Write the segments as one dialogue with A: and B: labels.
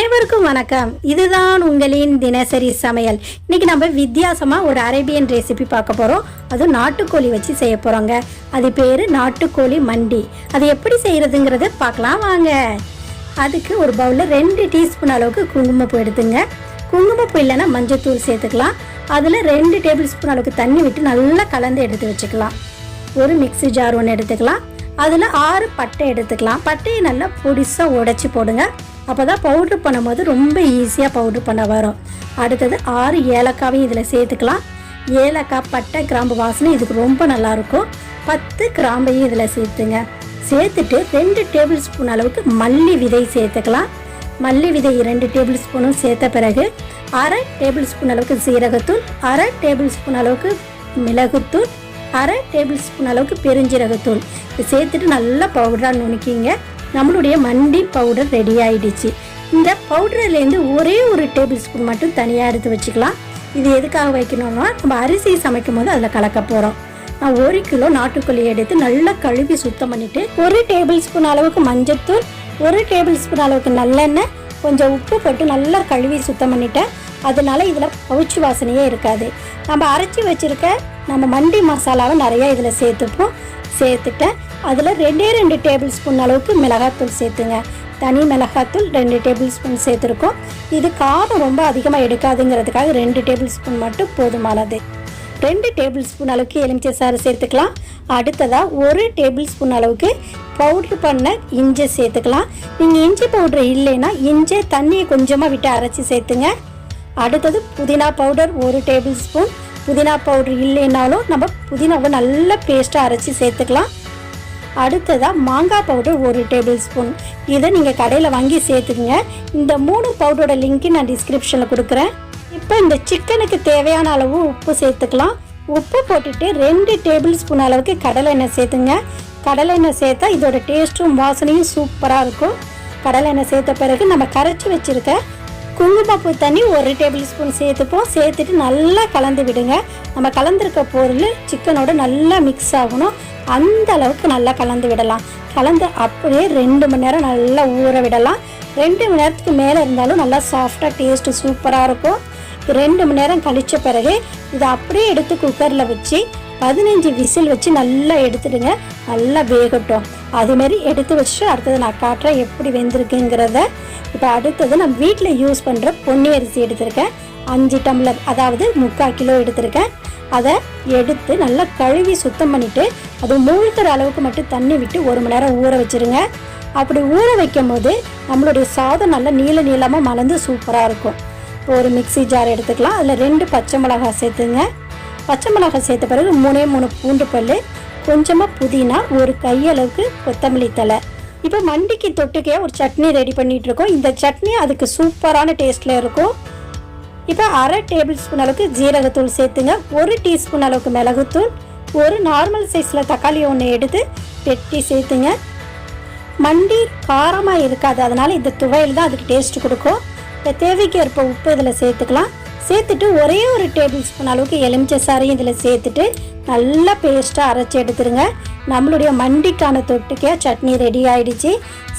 A: அனைவருக்கும் வணக்கம். இதுதான் உங்களின் தினசரி சமையல். இன்னைக்கு நம்ம வித்தியாசமா ஒரு அரேபியன் ரெசிபி பார்க்க போறோம். அது நாட்டுக்கோழி வச்சு செய்ய போறோங்க. அது பேரு நாட்டுக்கோழி மண்டி. அது எப்படி செய்யறதுங்கிறத பார்க்கலாம் வாங்க. அதுக்கு ஒரு பவுல்ல 2 டீஸ்பூன் அளவுக்கு குங்குமப்பூ எடுத்துங்க. குங்குமப்பூ இல்லைன்னா மஞ்சத்தூள் சேர்த்துக்கலாம். அதில் 2 டேபிள் ஸ்பூன் அளவுக்கு தண்ணி விட்டு நல்லா கலந்து எடுத்து வச்சுக்கலாம். ஒரு மிக்ஸி ஜார் ஒன்று எடுத்துக்கலாம். அதில் 6 பட்டை எடுத்துக்கலாம். பட்டையை நல்லா பொடிசாக உடைச்சி போடுங்க. அப்போ தான் பவுட்ரு பண்ணும்போது ரொம்ப ஈஸியாக பவுட்ரு பண்ண வரும். அடுத்தது 6 ஏலக்காவையும் இதில் சேர்த்துக்கலாம். ஏலக்காய், பட்டை, கிராம்பு வாசனை இதுக்கு ரொம்ப நல்லாயிருக்கும். 10 கிராம்பையும் இதில் சேர்த்துங்க. சேர்த்துட்டு 2 டேபிள் ஸ்பூன் அளவுக்கு மல்லி விதை சேர்த்துக்கலாம். மல்லி விதை 2 டேபிள் ஸ்பூனும் சேர்த்த பிறகு 1/2 டேபிள் ஸ்பூன் அளவுக்கு சீரகத்தூள், 1/2 டேபிள் ஸ்பூன் அளவுக்கு மிளகுத்தூள், 1/2 டேபிள் ஸ்பூன் அளவுக்கு பெருஞ்சீரகத்தூள் இது சேர்த்துட்டு நல்லா பவுடராக நுணுக்கிங்க. நம்மளுடைய மண்டி பவுடர் ரெடி ஆகிடுச்சு. இந்த பவுடர்லேருந்து ஒரே ஒரு டேபிள் ஸ்பூன் மட்டும் தனியாக எடுத்து வச்சுக்கலாம். இது எதுக்காக வைக்கணும்னா நம்ம அரிசி சமைக்கும் போது அதில் கலக்க போகிறோம். நான் 1 கிலோ நாட்டுக்கோழி எடுத்து நல்லா கழுவி சுத்தம் பண்ணிவிட்டு 1 டேபிள் ஸ்பூன் அளவுக்கு மஞ்சத்தூள், 1 டேபிள் ஸ்பூன் அளவுக்கு நல்லெண்ணெய், கொஞ்சம் உப்பு போட்டு நல்லா கழுவி சுத்தம் பண்ணிட்டேன். அதனால இதில் பவுச்சு வாசனையே இருக்காது. நம்ம அரைச்சி வச்சுருக்க நம்ம மண்டி மசாலாவை நிறையா இதில் சேர்த்துட்டேன். அதில் 2 டேபிள் ஸ்பூன் அளவுக்கு மிளகாத்தூள் சேர்த்துங்க. தனி மிளகாத்தூள் 2 டேபிள் ஸ்பூன் சேர்த்துருக்கோம். இது காரம் ரொம்ப அதிகமாக எடுக்காதுங்கிறதுக்காக 2 டேபிள் ஸ்பூன் மட்டும் போதுமானது. 2 டேபிள் ஸ்பூன் அளவுக்கு எலுமிச்சை சாறு சேர்த்துக்கலாம். அடுத்ததாக 1 டேபிள் ஸ்பூன் அளவுக்கு பவுட்ரு பண்ண இஞ்சி சேர்த்துக்கலாம். நீங்கள் இஞ்சி பவுட்ரு இல்லைன்னா இஞ்சி தண்ணியை கொஞ்சமாக விட்டு அரைச்சி சேர்த்துங்க. அடுத்தது புதினா பவுடர் 1 டேபிள் ஸ்பூன். புதினா பவுட்ரு இல்லைன்னாலும் நம்ம புதினாவை நல்லா பேஸ்ட்டாக அரைச்சி சேர்த்துக்கலாம். அடுத்ததாக மாங்காய் பவுடர் 1 டேபிள் ஸ்பூன். இதை நீங்கள் கடையில் வாங்கி சேர்த்துக்குங்க. இந்த 3 பவுடரோட லிங்க்கு நான் டிஸ்கிரிப்ஷனில் கொடுக்குறேன். இப்போ இந்த சிக்கனுக்கு தேவையான அளவு உப்பு சேர்த்துக்கலாம். உப்பு போட்டுட்டு 2 டேபிள் ஸ்பூன் அளவுக்கு கடலை எண்ணெய் சேர்த்துங்க. கடலை எண்ணெய் சேர்த்தா இதோட டேஸ்ட்டும் வாசனையும் சூப்பராக இருக்கும். கடலை எண்ணெய் சேர்த்த பிறகு நம்ம கரைச்சி வச்சுருக்க குங்குமப்பூ தண்ணி 1 டேபிள் ஸ்பூன் சேர்த்துப்போம். சேர்த்துட்டு நல்லா கலந்து விடுங்க. நம்ம கலந்துருக்க பொருள் சிக்கனோட நல்லா மிக்ஸ் ஆகணும். அந்த அளவுக்கு நல்லா கலந்து விடலாம். கலந்து அப்படியே 2 மணி நேரம் நல்லா ஊற விடலாம். 2 மணி நேரத்துக்கு மேலே இருந்தாலும் நல்லா சாஃப்டாக டேஸ்ட்டு சூப்பராக இருக்கும். 2 மணி நேரம் கழித்த பிறகு இதை அப்படியே எடுத்து குக்கரில் வச்சு 15 விசில் வச்சு நல்லா எடுத்துடுங்க. நல்லா வேகட்டும். அதுமாரி எடுத்து வச்சுட்டு அடுத்தது நான் காட்டுறேன் எப்படி வெந்திருக்குங்கிறத. இப்போ அடுத்தது நான் வீட்டில் யூஸ் பண்ணுற பொன்னி அரிசி எடுத்திருக்கேன். 5 டம்ளர், அதாவது 3/4 கிலோ எடுத்திருக்கேன். அதை எடுத்து நல்லா கழுவி சுத்தம் பண்ணிவிட்டு அது மூழ்கிற அளவுக்கு மட்டும் தண்ணி விட்டு 1 மணி நேரம் ஊற வச்சுருங்க. அப்படி ஊற வைக்கும் போது நம்மளுடைய சாதம் நல்லா நீளமாக மலர்ந்து சூப்பராக இருக்கும். இப்போ ஒரு மிக்ஸி ஜார் எடுத்துக்கலாம். அதில் 2 பச்சை மிளகாய் சேர்த்துங்க. பச்சை மிளகாய் சேர்த்த பிறகு 3 பூண்டு பல், கொஞ்சமாக புதினா, ஒரு கையளவுக்கு கொத்தமல்லி தழை. இப்போ மண்டிக்கு தொட்டுக்கே ஒரு சட்னி ரெடி பண்ணிகிட்ருக்கோம். இந்த சட்னி அதுக்கு சூப்பரான டேஸ்ட்டில் இருக்கும். இப்போ 1/2 டேபிள் ஸ்பூன் அளவுக்கு ஜீரகத்தூள் சேர்த்துங்க. 1 டீஸ்பூன் அளவுக்கு மிளகுத்தூள், ஒரு நார்மல் சைஸில் தக்காளி ஒன்று எடுத்து வெட்டி சேர்த்துங்க. மண்டி காரமாக இருக்காது, அதனால் இந்த துவையல் தான் அதுக்கு டேஸ்ட்டு கொடுக்கும். இப்போ தேவைக்கு ஏற்ப உப்பு இதில் சேர்த்துக்கலாம். சேர்த்துட்டு ஒரே ஒரு டேபிள் ஸ்பூன் அளவுக்கு எலுமிச்சை சாறையும் இதில் சேர்த்துட்டு நல்லா பேஸ்ட்டாக அரைச்சி எடுத்துருங்க. நம்மளுடைய மண்டிக்கான தொட்டுக்கே சட்னி ரெடி ஆகிடுச்சு.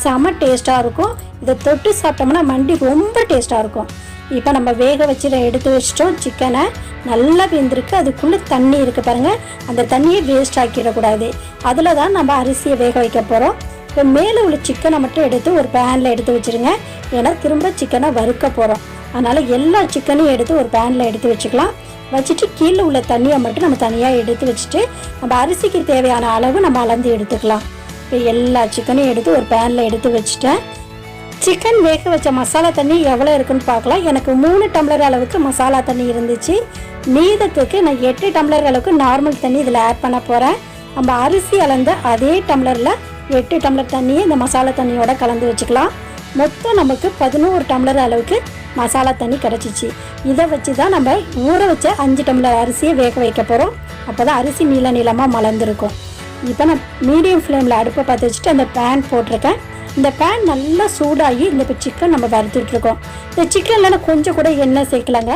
A: செம டேஸ்ட்டாக இருக்கும். இதை தொட்டு சாப்பிட்டோம்னா மண்டி ரொம்ப டேஸ்ட்டாக இருக்கும். இப்போ நம்ம வேக வச்சு எடுத்து வச்சிட்டோம். சிக்கனை நல்லா வெந்திருக்கு. அதுக்குள்ளே தண்ணி இருக்குது பாருங்கள். அந்த தண்ணியை வேஸ்ட் ஆக்கிடக்கூடாது. அதில் தான் நம்ம அரிசியை வேக வைக்க போகிறோம். இப்போ மேலே உள்ள சிக்கனை மட்டும் எடுத்து ஒரு பேனில் எடுத்து வச்சுருங்க. ஏன்னா திரும்ப சிக்கனை வறுக்க போகிறோம். அதனால் எல்லா சிக்கனையும் எடுத்து ஒரு பேனில் எடுத்து வச்சுக்கலாம். வச்சுட்டு கீழே உள்ள தண்ணியை மட்டும் நம்ம தனியாக எடுத்து வச்சுட்டு நம்ம அரிசிக்கு தேவையான அளவு நம்ம அளந்து எடுத்துக்கலாம். இப்போ எல்லா சிக்கனையும் எடுத்து ஒரு பேனில் எடுத்து வச்சுட்டேன். சிக்கன் வேக வச்ச மசாலா தண்ணி எவ்வளோ இருக்குன்னு பார்க்கலாம். எனக்கு 3 டம்ளர் அளவுக்கு மசாலா தண்ணி இருந்துச்சு. மீதத்துக்கு நான் 8 டம்ளர் அளவுக்கு நார்மல் தண்ணி இதில் ஆட் பண்ண போகிறேன். நம்ம அரிசி அளந்த அதே டம்ளரில் 8 டம்ளர் தண்ணியை இந்த மசாலா தண்ணியோட கலந்து வச்சுக்கலாம். மொத்தம் நமக்கு 11 டம்ளர் அளவுக்கு மசாலா தண்ணி கிடச்சிச்சு. இதை வச்சு தான் நம்ம ஊற வச்ச 5 டம்ளர் அரிசியை வேக வைக்க போகிறோம். அப்போ தான் அரிசி நீளமாக மலர்ந்துருக்கும். இப்போ நான் மீடியம் ஃப்ளேமில் அடுப்பை பற்ற வச்சுட்டு அந்த பேன் போட்டிருக்கேன். இந்த பேன் நல்லா சூடாகி இந்த இப்போ சிக்கன் நம்ம வறுத்துட்ருக்கோம். இந்த சிக்கனில் நான் கொஞ்சம் கூட எண்ணெய் சேர்க்கலாங்க.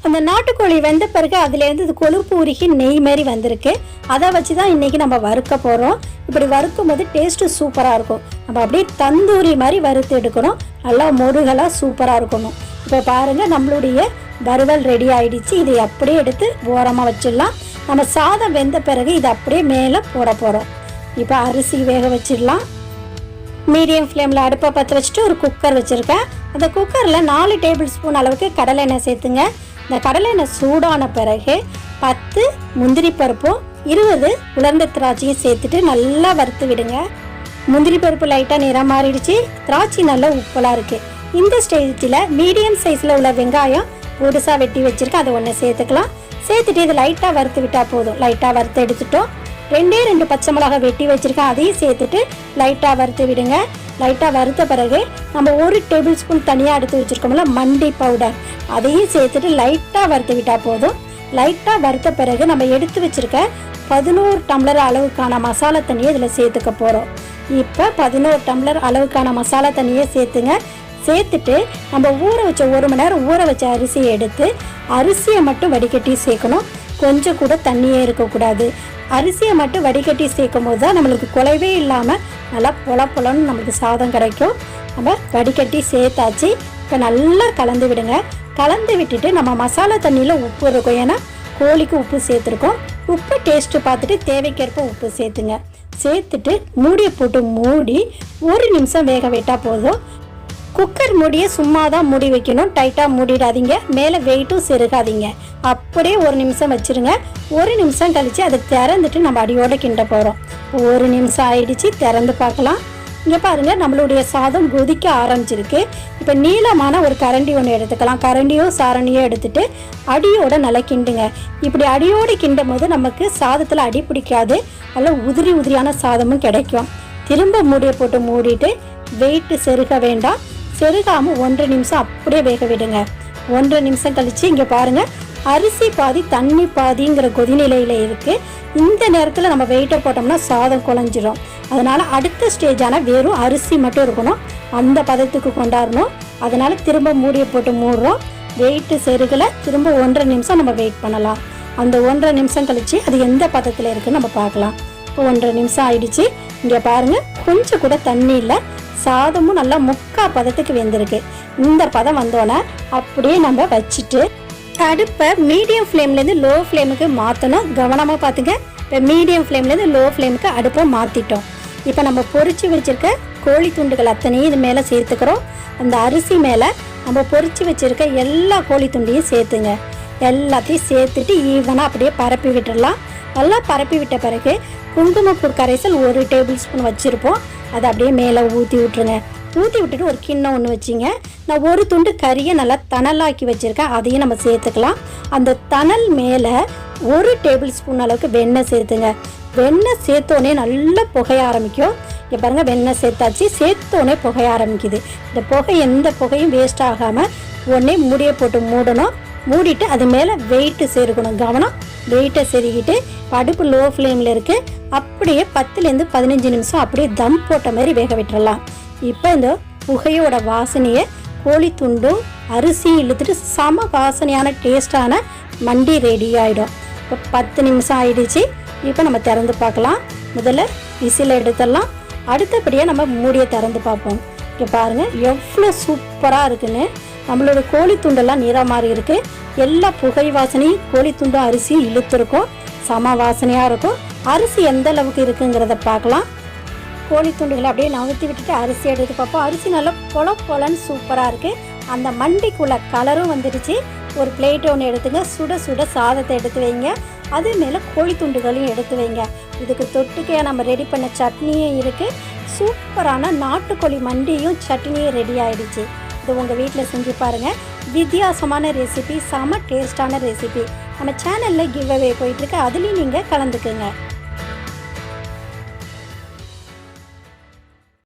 A: அந்த நாட்டுக்கோழி வெந்த பிறகு அதுலேருந்து இது கொழுப்பு உருகி நெய் மாதிரி வந்திருக்கு. அதை வச்சு தான் இன்றைக்கி நம்ம வறுக்க போகிறோம். இப்படி வறுக்கும் போது டேஸ்ட்டு சூப்பராக இருக்கும். நம்ம அப்படியே தந்தூரி மாதிரி வறுத்து எடுக்கணும். நல்லா முருகலாக சூப்பராக இருக்கணும். இப்போ பாருங்கள், நம்மளுடைய வறுவல் ரெடி ஆகிடுச்சு. இதை அப்படியே எடுத்து ஓரமாக வச்சிடலாம். நம்ம சாதம் வெந்த பிறகு இதை அப்படியே மேலே போட போகிறோம். இப்போ அரிசி வேக வச்சிடலாம். மீடியம் ஃப்ளேமில் அடுப்பை பற்ற வச்சுட்டு ஒரு குக்கர் வச்சுருக்கேன். அந்த குக்கரில் 4 டேபிள் ஸ்பூன் அளவுக்கு கடலை எண்ணெய் சேர்த்துங்க. இந்த கடலை எண்ணெய் சூடான பிறகு 10 முந்திரி பருப்பும் 20 உலர்ந்த திராட்சையும் சேர்த்துட்டு நல்லா வறுத்து விடுங்க. முந்திரி பருப்பு லைட்டாக நிறம் மாறிடுச்சு. திராட்சை நல்லா உப்பலாக இருக்குது. இந்த ஸ்டேஜில் மீடியம் சைஸில் உள்ள வெங்காயம் பொடுசாக வெட்டி வச்சுருக்கேன். அதை ஒன்று சேர்த்துக்கலாம். சேர்த்துட்டு இது லைட்டாக வறுத்து விட்டால் போதும். லைட்டாக வறுத்து எடுத்துட்டோம். 2 பச்சை மிளகாய் வெட்டி வச்சுருக்கேன். அதையும் சேர்த்துட்டு லைட்டாக வறுத்து விடுங்க. லைட்டாக வறுத்த பிறகு நம்ம 1 டேபிள் ஸ்பூன் தனியாக எடுத்து வச்சுருக்கோம்ல மண்டி பவுடர், அதையும் சேர்த்துட்டு லைட்டாக வறுத்து விட்டால் போதும். லைட்டாக வறுத்த பிறகு நம்ம எடுத்து வச்சுருக்க 11 டம்ளர் அளவுக்கான மசாலா தண்ணியை இதில் சேர்த்துக்க போகிறோம். இப்போ 11 டம்ளர் அளவுக்கான மசாலா தண்ணியை சேர்த்துங்க. சேர்த்துட்டு நம்ம ஊற வச்ச 1 மணி நேரம் ஊற வச்ச அரிசியை எடுத்து அரிசியை மட்டும் வடிகட்டி சேர்க்கணும். கொஞ்சம் கூட தண்ணியே இருக்கக்கூடாது. அரிசியை மட்டும் வடிகட்டி சேர்க்கும் போது தான் நம்மளுக்கு குலைவே இல்லாமல் நல்லா பொலன்னு நம்மளுக்கு சாதம் கிடைக்கும். நம்ம வடிகட்டி சேர்த்தாச்சு. இப்போ நல்லா கலந்து விடுங்க. கலந்து விட்டுட்டு நம்ம மசாலா தண்ணியில் உப்பு இருக்கும். ஏன்னா கோழிக்கு உப்பு சேர்த்துருக்கோம். உப்பு டேஸ்ட்டு பார்த்துட்டு தேவைக்கேற்ப உப்பு சேர்த்துங்க. சேர்த்துட்டு மூடியை போட்டு மூடி 1 நிமிஷம் வேக விட்டால் போதும். குக்கர் மூடியை சும்மா தான் மூடி வைக்கணும். டைட்டாக மூடிடாதீங்க. மேலே வெயிட்டும் செருகாதீங்க. அப்படியே 1 நிமிஷம் வச்சுருங்க. 1 நிமிஷம் கழித்து அதை திறந்துட்டு நம்ம அடியோடு கிண்ட போகிறோம். 1 நிமிஷம் ஆயிடுச்சு. திறந்து பார்க்கலாம். இங்கே பாருங்கள், நம்மளுடைய சாதம் கொதிக்க ஆரம்பிச்சிருக்கு. இப்போ நீளமான ஒரு கரண்டி ஒன்று எடுத்துக்கலாம். கரண்டியோ சாரணியோ எடுத்துகிட்டு அடியோடு நல்லா கிண்டுங்க. இப்படி அடியோடு கிண்டும் போது நமக்கு சாதத்தில் அடி பிடிக்காது. நல்லா உதிரியான சாதமும் கிடைக்கும். திரும்ப மூடியை போட்டு மூடிட்டு வெயிட்டு செருக வேண்டாம். செருகாமல் 1 நிமிஷம் அப்படியே வேக விடுங்க. 1 நிமிஷம் கழித்து இங்கே பாருங்கள், அரிசி பாதி தண்ணி பாதிங்கிற கொதிநிலையில் இருக்குது. இந்த நேரத்தில் நம்ம வெயிட்டை போட்டோம்னா சாதம் குழஞ்சிரும். அதனால் அடுத்த ஸ்டேஜான வெறும் அரிசி மட்டும் இருக்கணும். அந்த பதத்துக்கு கொண்டாடணும். அதனால் திரும்ப மூடியை போட்டு மூடுறோம். வெயிட்டு செருகலை. திரும்ப 1.5 நிமிஷம் நம்ம வெயிட் பண்ணலாம். அந்த 1.5 நிமிஷம் கழித்து அது எந்த பதத்தில் இருக்குன்னு நம்ம பார்க்கலாம். இப்போ 1.5 நிமிஷம் ஆயிடுச்சு. இங்கே பாருங்கள், கொஞ்சம் கூட தண்ணி இல்லை. சாதமும் நல்லா முக்கால் பதத்துக்கு வெந்திருக்கு. இந்த பதம் வந்தோன்னே அப்படியே நம்ம வச்சுட்டு அடுப்பை மீடியம் ஃப்ளேம்லேருந்து லோ ஃப்ளேமுக்கு மாற்றணும். கவனமாக பார்த்துங்க. இப்போ மீடியம் ஃப்ளேம்லேருந்து லோ ஃப்ளேமுக்கு அடுப்பை மாற்றிட்டோம். இப்போ நம்ம பொரிச்சு வச்சுருக்க கோழி துண்டுகள் அத்தனையும் இது மேலே சேர்த்துக்கிறோம். அந்த அரிசி மேலே நம்ம பொரிச்சு வச்சுருக்க எல்லா கோழி துண்டையும் சேர்த்துங்க. எல்லாத்தையும் சேர்த்துட்டு ஈவனாக அப்படியே பரப்பி விட்டுடலாம். நல்லா பரப்பி விட்ட பிறகு குங்குமப்பூ கரைசல் 1 டேபிள் ஸ்பூன் வச்சுருப்போம். அதை அப்படியே மேலே ஊற்றி விட்ருங்க. ஊற்றி விட்டுட்டு ஒரு கிண்ணம் ஒன்று வச்சிங்க. நான் 1 துண்டு கறியை நல்லா தணலாக்கி வச்சுருக்கேன். அதையும் நம்ம சேர்த்துக்கலாம். அந்த தணல் மேலே 1 டேபிள் ஸ்பூன் அளவுக்கு வெண்ணெய் சேர்த்துங்க. வெண்ணெய் சேர்த்தோடனே நல்லா புகைய ஆரம்பிக்கும். இங்கே பாருங்கள், வெண்ணெய் சேர்த்தாச்சு. சேர்த்தோடனே புகைய ஆரம்பிக்குது. இந்த புகை எந்த புகையும் வேஸ்ட் ஆகாமல் உடனே மூடியை போட்டு மூடணும். மூடிட்டு அது மேலே வெயிட்டு சேர்க்கணும். கவனம், வெயிட்டை செருகிட்டு அடுப்பு லோ ஃப்ளேமில் இருக்குது. அப்படியே 10லேருந்து 15 நிமிஷம் அப்படியே தம் போட்ட மாதிரி வேக விட்டுறலாம். இப்போ இந்த புகையோட வாசனையை கோழி துண்டும் அரிசியும் இழுத்துட்டு சம வாசனையான டேஸ்டான மண்டி ரெடி ஆகிடும். இப்போ 10 நிமிஷம் ஆயிடுச்சு. இப்போ நம்ம திறந்து பார்க்கலாம். முதல்ல விசில் எடுத்துடலாம். அடுத்தபடியாக நம்ம மூடியை திறந்து பார்ப்போம். இங்கே பாருங்கள் எவ்வளோ சூப்பராக இருக்குன்னு. நம்மளோட கோழி துண்டெல்லாம் நிறம் மாறி இருக்குது. எல்லா புகை வாசனையும் கோழி துண்டும் அரிசியும் இழுத்துருக்கும். சம வாசனையாக இருக்கும். அரிசி எந்த அளவுக்கு இருக்குங்கிறத பார்க்கலாம். கோழி துண்டுகளை அப்படியே நவுத்தி விட்டுட்டு அரிசி எடுத்து பார்ப்போம். அரிசி நல்லா பொலன்னு சூப்பராக இருக்குது. அந்த மண்டிக்குள்ள கலரும் வந்துடுச்சு. ஒரு பிளேட் ஒன்று எடுத்துங்க. சுட சுட சாதத்தை எடுத்து வைங்க. அது மேலே கோழி துண்டுகளையும் எடுத்து வைங்க. இதுக்கு தொட்டுக்கையாக நம்ம ரெடி பண்ண சட்னியும் இருக்குது. சூப்பரான நாட்டுக்கோழி மண்டியும் சட்னியும் ரெடி ஆகிடுச்சு. இது உங்கள் வீட்டில் செஞ்சு பாருங்கள். வித்தியாசமான ரெசிபி, செம டேஸ்டான ரெசிபி. நம்ம சேனலில் கிவ் அவே போயிட்டுருக்கு. அதுலேயும் நீங்கள் கலந்துக்குங்க.